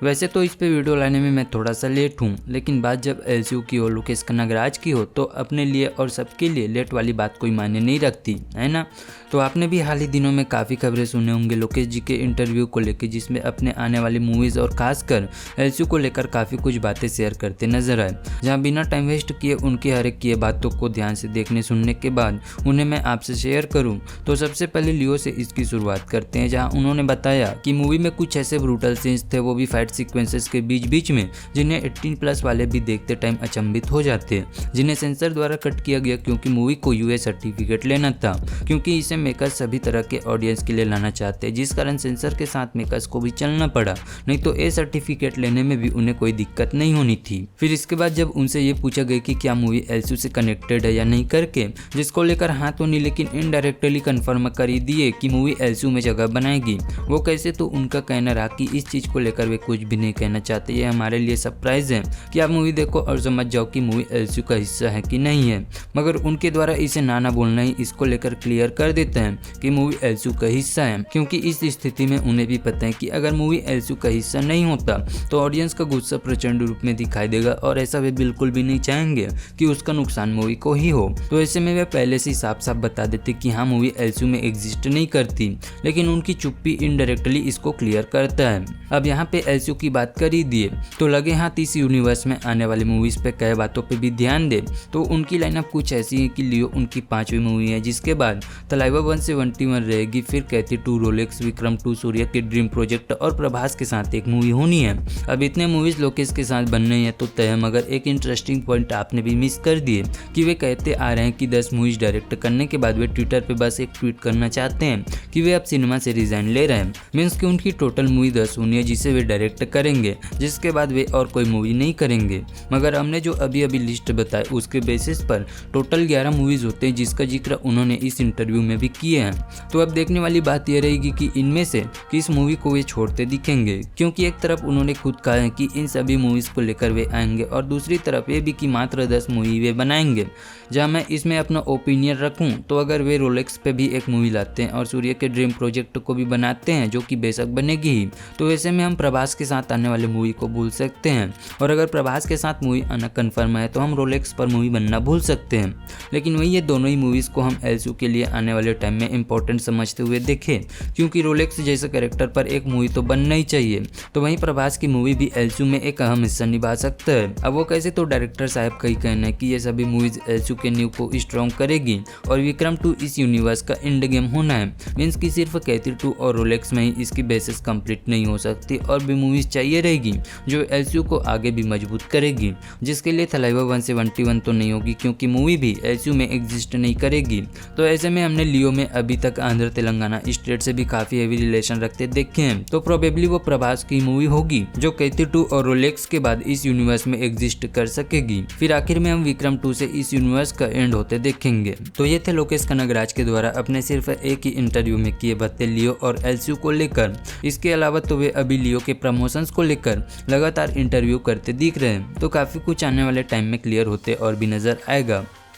वैसे तो इस पे वीडियो लाने में मैं थोड़ा सा लेट हूँ, लेकिन बात जब एलसीयू की हो, लोकेश कनगराज की हो, तो अपने लिए और सबके लिए लेट वाली बात कोई मायने नहीं रखती, है ना। तो आपने भी हाल ही दिनों में काफ़ी खबरें सुने होंगे लोकेश जी के इंटरव्यू को लेकर, जिसमें अपने आने वाली मूवीज़ और खासकर एलसीयू को लेकर काफ़ी कुछ बातें शेयर करते नजर आए, जहाँ बिना टाइम वेस्ट किए उनकी हर एक किए बातों को ध्यान से देखने सुनने के बाद उन्हें मैं आपसे शेयर करूँ। तो सबसे पहले लियो से इसकी शुरुआत करते हैं, जहाँ उन्होंने बताया कि मूवी में कुछ ऐसे ब्रूटल सीन्स थे, वो भी फाइट सीक्वेंसेस के बीच बीच में, जिन्हें 18+ वाले भी देखते टाइम अचंभित हो जाते हैं, जिन्हें सेंसर द्वारा कट किया गया क्योंकि मूवी को यूए सर्टिफिकेट लेना था, क्योंकि इसे मेकर्स सभी तरह के ऑडियंस के लिए लाना चाहते हैं, जिस कारण सेंसर के साथ मेकर्स को भी चलना पड़ा, नहीं तो ए सर्टिफिकेट लेने में भी उन्हें कोई दिक्कत नहीं होनी थी। फिर इसके बाद जब उनसे ये पूछा गया कि क्या मूवी एलसीयू से कनेक्टेड है या नहीं करके, जिसको लेकर हाँ तो नहीं लेकिन इनडायरेक्टली कंफर्म कर ही दिए कि मूवी एलसीयू में जगह बनाएगी। वो कैसे, तो उनका कहना रहा कि इस चीज को लेकर वे कुछ भी नहीं कहना चाहते, ये हमारे लिए सरप्राइज है कि आप मूवी देखो और समझ जाओ कि मूवी एलसीयू का हिस्सा है कि नहीं है। मगर उनके द्वारा इसे ना बोलना ही इसको लेकर क्लियर कर देते हैं कि मूवी एलसीयू का हिस्सा है, क्योंकि इस स्थिति में उन्हें भी पता है कि अगर मूवी एलसीयू का हिस्सा नहीं होता तो ऑडियंस का गुस्सा प्रचंड रूप में दिखाई देगा, और ऐसा वे बिल्कुल भी नहीं चाहेंगे कि उसका नुकसान मूवी को ही हो। तो ऐसे में वे पहले से साफ साफ बता देते कि हाँ मूवी एलसीयू में एग्जिस्ट नहीं करती, लेकिन उनकी चुप्पी इनडायरेक्टली इसको क्लियर करता है। अब यहाँ पे एलसीयू की बात कर ही दिए तो लगे हाथ इस यूनिवर्स में आने वाली मूवीज पे कई बातों पे भी ध्यान दे, तो उनकी लाइनअप कुछ ऐसी है कि लियो उनकी 5वीं मूवी है, जिसके बाद तलाइवा 171 रहेगी, फिर कैथी 2 रोलेक्स, विक्रम 2 सूर्या के ड्रीम प्रोजेक्ट और प्रभास के साथ एक मूवी होनी है। अब इतने मूवीज लोकेश के साथ बनने हैं तो तय है, मगर एक इंटरेस्टिंग पॉइंट आपने भी मिस कर दिए कि वे कहते आ रहे हैं कि 10 मूवीज डायरेक्ट करने के बाद वे ट्विटर पे बस एक ट्वीट करना चाहते हैं कि वे अब सिनेमा से रिजाइन ले रहे हैं। मीन्स कि उनकी टोटल मूवी 10 होनी है जिसे वे डायरेक्ट करेंगे, जिसके बाद वे और कोई मूवी नहीं करेंगे। मगर हमने जो अभी लिस्ट बताई उसके बेसिस पर टोटल 11 मूवीज होते हैं, जिसका जिक्र उन्होंने इस इंटरव्यू में भी किए हैं। तो अब देखने वाली बात यह रहेगी कि इनमें से किस मूवी को वे छोड़ते दिखेंगे, क्योंकि एक तरफ उन्होंने खुद कहा है कि इन सभी मूवीज को लेकर वे आएंगे, और दूसरी तरफ ये भी कि मात्र 10 मूवी वे बनाएंगे। जहां मैं इसमें अपना ओपिनियन रखूं तो अगर वे रोलेक्स पे भी एक मूवी लाते हैं और सूर्य के ड्रीम प्रोजेक्ट को भी बनाते हैं, जो कि बेशक बनेगी ही, तो ऐसे में हम प्रभास के साथ आने वाले मूवी को भूल सकते हैं, और अगर प्रभास के साथ मूवी आना कन्फर्म है तो हम रोलेक्स पर मूवी बनना भूल सकते हैं। लेकिन वही ये दोनों ही मूवीज को हम एलसीयू के लिए आने वाले टाइम में इंपॉर्टेंट समझते हुए देखें, क्योंकि रोलेक्स जैसे कैरेक्टर पर एक मूवी तो बनना ही चाहिए, तो वहीं प्रभास की मूवी भी एलसीयू में एक अहम हिस्सा निभा सकता है। अब वो कैसे, तो डायरेक्टर साहब का ही कहना है कि ये सभी मूवीज एलसीयू के न्यू को स्ट्रॉन्ग करेगी, और विक्रम 2 इस यूनिवर्स का एंड गेम होना है। मीन्स कि सिर्फ कैथी 2 और रोलेक्स में ही इसकी बेसिस कंप्लीट नहीं हो सकती, और भी मूवीज चाहिए रहेगी जो एलसीयू को आगे भी मजबूत करेगी, जिसके लिए तलाइवा 171 तो नहीं होगी, क्योंकि मूवी भी एलसीयू में एग्जिस्ट नहीं करेगी। तो ऐसे में हमने लियो में अभी तक आंध्र तेलंगाना स्टेट से भी काफी हेवी रिलेशन रखते देखे हैं, तो प्रोबेबली वो प्रभास की मूवी होगी जो कैथी 2 और रोलेक्स के बाद इस यूनिवर्स में एग्जिस्ट कर सकेगी। फिर आखिर में हम विक्रम 2 से इस यूनिवर्स का एंड होते देखेंगे। तो ये थे लोकेश कनगराज के द्वारा अपने सिर्फ एक ही इंटरव्यू में किए बातें लियो और एलसीयू को लेकर। इसके अलावा तो वे अभी लियो के प्रमोशंस को लेकर लगातार इंटरव्यू करते दिख रहे हैं, तो काफी कुछ आने वाले टाइम में क्लियर होते और भी नजर आएगा।